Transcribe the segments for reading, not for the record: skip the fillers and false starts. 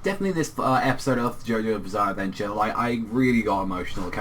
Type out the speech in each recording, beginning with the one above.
definitely this episode of JoJo's Bizarre Adventure, like, I really got emotional,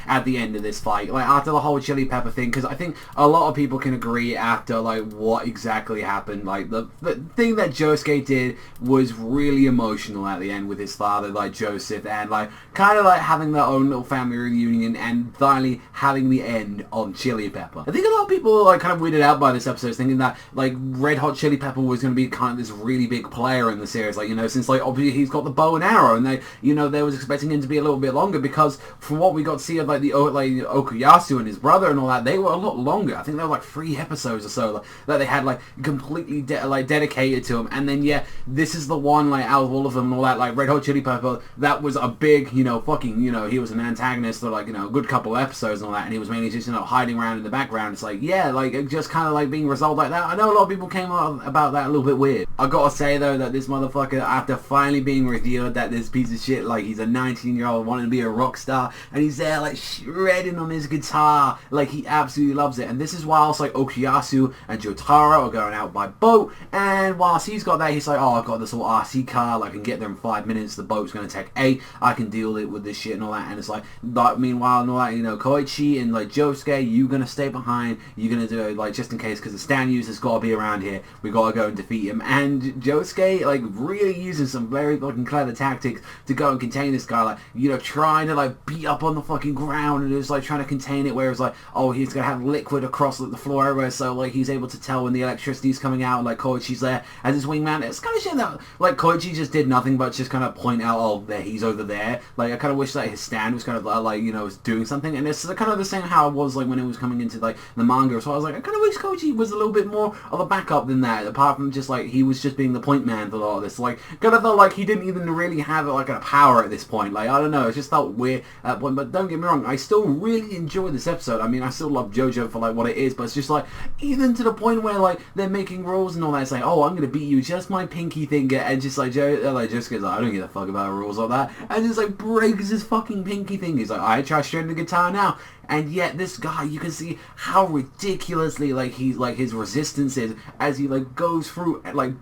at the end of this fight, like, after the whole chili pepper thing, because I think a lot of people can agree after, like, what exactly happened, like, the thing that Josuke did was really emotional at the end with his father, like, Joseph, and, like, kind of, like, having their own little family reunion, and finally having the end on chili pepper. I think a lot of people, like, kind of weirded out by this episode, thinking that, like, Red Hot Chili Pepper was going to be kind of this really big player in the series, like, you know, since, like, obviously he's got the bow and arrow, and they, you know, they was expecting him to be a little bit longer, because from what we got to see of, like, the Okuyasu and his brother and all that, they were a lot longer. I think there were, like, 3 episodes or so, like, that they had, like, completely, dedicated to him, and then, yeah, this is the one, like, out of all of them and all that, like, Red Hot Chili Pepper, that was a big, you know, fucking, you know, he was an antagonist for, like, you know, a good couple of episodes and all that, and he was mainly just, you know, hiding around in the background. It's like, yeah, like, it just kind of, like, being resolved like that. I know a lot of people came out about that a little bit weird. I gotta say, though, that this motherfucker, after finally being revealed that this piece of shit, like, he's a 19-year-old wanting to be a rock star, and he's there, like, shredding on his guitar, like, he absolutely loves it. And this is whilst, like, Okuyasu and Jotaro are going out by boat, and whilst he's got that, he's like, oh, I've got this little RC car, like, I can get there in 5 minutes, the boat's gonna take 8, I can deal with this shit and all that. And it's like, meanwhile and all that, you know, Koichi and, like, Josuke, you gonna stay behind, you're gonna do it, like, just in case, because the stand user's gotta be around here, we gotta go and defeat him. And Josuke, like, really using some very fucking clever tactics to go and contain this guy, like, you know, trying to, like, beat up on the fucking ground, and just, like, trying to contain it, where it's like, oh, he's gonna have liquid across the floor everywhere, so, like, he's able to tell when the electricity's coming out, like, Koichi's there as his wingman. It's kind of shit that, like, Koichi just did nothing but just kind of point out, oh, there, he's over there. Like, I kind of wish that his stand was kind of, like, you know, was doing something, and it's kind of the same how it was, like, when it was coming into, like, the manga, so I was like, I kind of wish Koichi was a little bit more of a backup than that, apart from just, like, he was just being the point man for all of this. Like, kind of felt like he didn't even really have, like, a power at this point. Like, I don't know, it just felt weird at that point, but don't get me wrong, I still really enjoy this episode. I mean, I still love JoJo for, like, what it is, but it's just, like, even to the point where, like, they're making rules and all that, it's like, oh, I'm gonna beat you, just my pinky finger, and just, like, just goes, like, I don't give a fuck about rules like that, and just, like, breaks his fucking pinky finger. He's like, I try stringing the guitar now. And yet this guy, you can see how ridiculously, like, he's, like, his resistance is as he, like, goes through, like,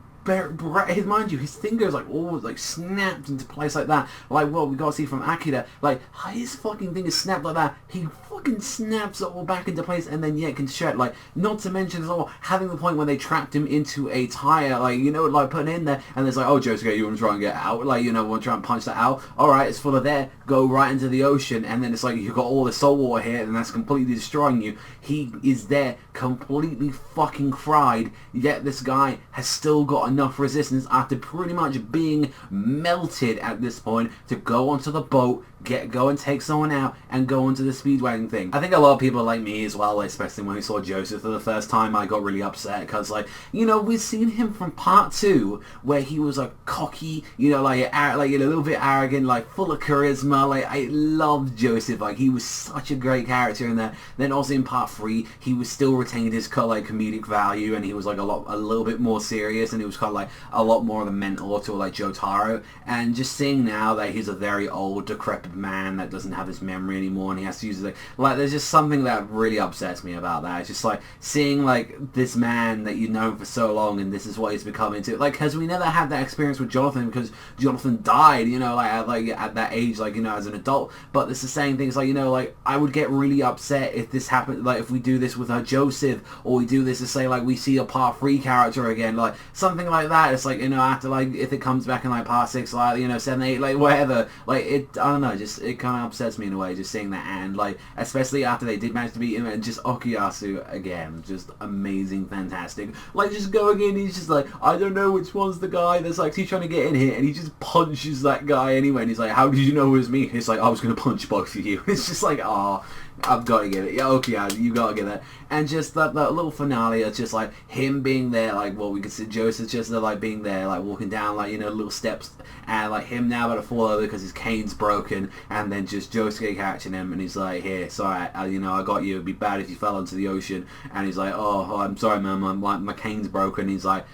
mind you, his fingers, like, always, like, snapped into place like that. Like, what we got to see from Akira, like, his fucking fingers snapped like that. He fucking snaps it all back into place, and then, yeah, can shred. Like, not to mention as well, having the point when they trapped him into a tire, like, you know, like, putting in there, and it's like, oh, Josuke, you want to try and get out? Like, you know, want to try and punch that out? Alright, it's full of there, go right into the ocean, and then it's like, you've got all the salt water here, and that's completely destroying you. He is there, completely fucking fried, yet this guy has still got enough resistance after pretty much being melted at this point to go onto the boat, go and take someone out, and go onto the speedwagon thing. I think a lot of people like me as well, especially when we saw Joseph for the first time, I got really upset because, like, you know, we've seen him from part 2 where he was like cocky, you know, like a little bit arrogant, like full of charisma. Like, I loved Joseph, like, he was such a great character in that. Then also in part 3, he was still retained his like comedic value, and he was like a little bit more serious, and he was kind of like a lot more of a mentor to, like, Jotaro. And just seeing now that he's a very old, decrepit man that doesn't have his memory anymore, and he has to use it, like, there's just something that really upsets me about that. It's just like seeing, like, this man that you've known for so long, and this is what he's become into, like, because we never had that experience with Jonathan, because Jonathan died, you know, like at that age, like, you know, as an adult. But it's the same thing. It's like, you know, like, I would get really upset if this happened, like, if we do this with Joseph, or we do this to say, like, we see a part 3 character again, like, something like that. It's like, you know, after, like, if it comes back in, like, part 6, like, you know, 7, 8, like, whatever, like, it, I don't know, just, it kind of upsets me in a way, just seeing that. And, like, especially after they did manage to beat him, and just Okuyasu again, just amazing, fantastic. Like, just going in, he's just like, I don't know which one's the guy that's actually trying to get in here, and he just punches that guy anyway, and he's like, how did you know it was me? It's like, I was going to punch both of you. It's just like, oh, I've got to get it. Yeah, okay, you got to get it. And just that little finale, it's just like him being there, like, well, we could see Joseph just like being there, like walking down, like, you know, little steps, and like him now about to fall over because his cane's broken, and then just Josuke catching him, and he's like, here, sorry, you know, I got you. It'd be bad if you fell into the ocean. And he's like, oh, I'm sorry, man, my cane's broken. He's like,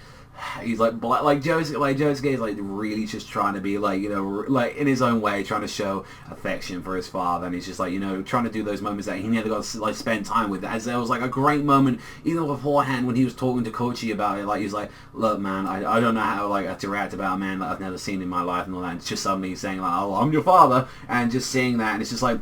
he's like Josuke is like really just trying to be like, you know, like in his own way trying to show affection for his father, and he's just like, you know, trying to do those moments that he never got to like spend time with. As there was like a great moment even beforehand when he was talking to Kochi about it, like he was like, look man, I don't know how like to react about a man that I've never seen in my life and all that, and it's just suddenly saying like, oh, I'm your father, and just seeing that, and it's just like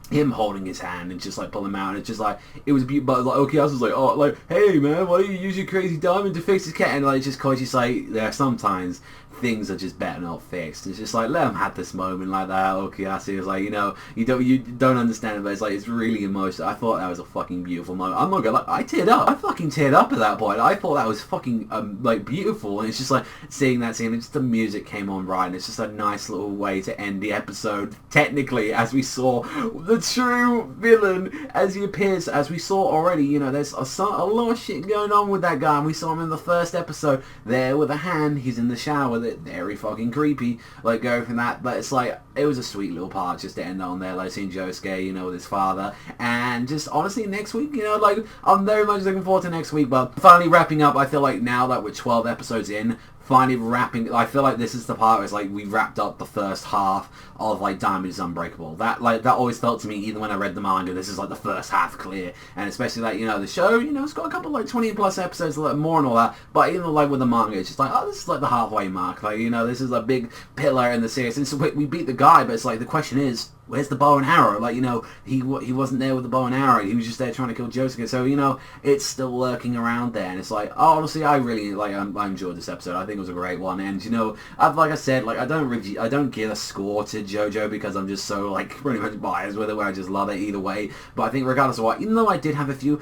him holding his hand and just like pulling him out, and it's just like, it was beautiful. But like Okuyasu was like, oh, like, hey man, why don't you use your crazy diamond to fix his cat? And like just Koichi's like, yeah, sometimes things are just better not fixed. It's just like, let him have this moment like that. Okuyasu is like, you know, you don't understand it, but it's like, it's really emotional. I thought that was a fucking beautiful moment. I'm not gonna lie, I teared up. I fucking teared up at that point. I thought that was fucking like beautiful, and it's just like seeing that scene, and just the music came on right, and it's just a nice little way to end the episode. Technically, as we saw the true villain as he appears, as we saw already, you know, there's a lot of shit going on with that guy, and we saw him in the first episode there with a hand. He's in the shower. Very fucking creepy, like going from that, but it's like, it was a sweet little part just to end on there, like seeing Josuke, you know, with his father, and just honestly next week, you know, like I'm very much looking forward to next week. But finally wrapping up, I feel like now that we're 12 episodes in, finally wrapping, I feel like this is the part where it's like we wrapped up the first half of like Diamond is Unbreakable. That always felt to me, even when I read the manga, this is like the first half clear, and especially like, you know, the show, you know, it's got a couple like 20 plus episodes, a little more and all that, but even like with the manga, it's just like, oh, this is like the halfway mark, like, you know, this is a big pillar in the series, and so we beat the guy, but it's like, the question is, where's the bow and arrow? Like, you know, he wasn't there with the bow and arrow. He was just there trying to kill Josuke. So, you know, it's still lurking around there. And it's like, oh, honestly, I really, like, I enjoyed this episode. I think it was a great one. And, you know, like I said, like, I don't give a score to JoJo because I'm just so, like, pretty much biased with it, where I just love it either way. But I think regardless of what, even though I did have a few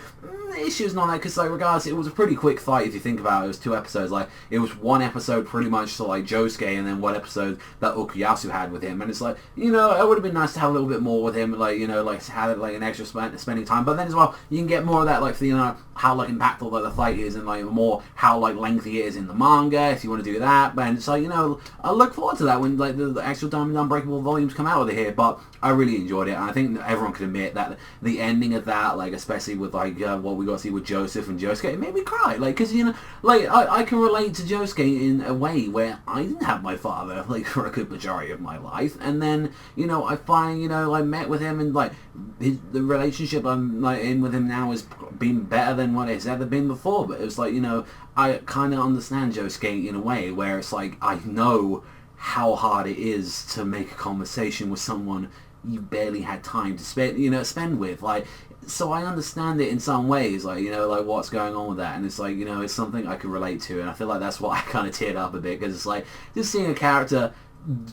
issues on that, because like regardless, it was a pretty quick fight if you think about it. It was 2 episodes. Like, it was 1 episode pretty much to like Josuke, and then 1 episode that Okuyasu had with him, and it's like, you know, it would have been nice to have a little bit more with him, like, you know, like have like an extra spending time, but then as well you can get more of that, like, you know, how like impactful like the fight is, and like more how like lengthy it is in the manga if you want to do that. But so, you know, I look forward to that when like the actual Diamond Unbreakable volumes come out of here. But I really enjoyed it, and I think everyone can admit that the ending of that, like especially with like what we got to see with Joseph and Josuke, it made me cry, like, because, you know, like I can relate to Josuke in a way where I didn't have my father like for a good majority of my life, and then, you know, I finally, you know, like met with him, and like the relationship I'm like in with him now has been better than what it's ever been before. But it was like, you know, I kind of understand Josuke in a way where it's like, I know how hard it is to make a conversation with someone you barely had time to spend with, like, so I understand it in some ways, like, you know, like what's going on with that, and it's like, you know, it's something I can relate to, and I feel like that's why I kind of teared up a bit, because it's like just seeing a character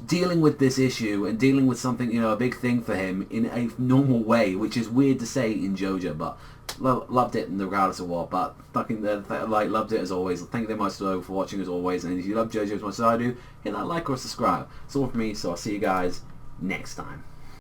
dealing with this issue and dealing with something, you know, a big thing for him in a normal way, which is weird to say in JoJo, but loved it regardless of what. But fucking like loved it as always. Thank you very much for watching as always, and if you love JoJo as much as I do, hit that like or subscribe. It's all from me, so I'll see you guys next time.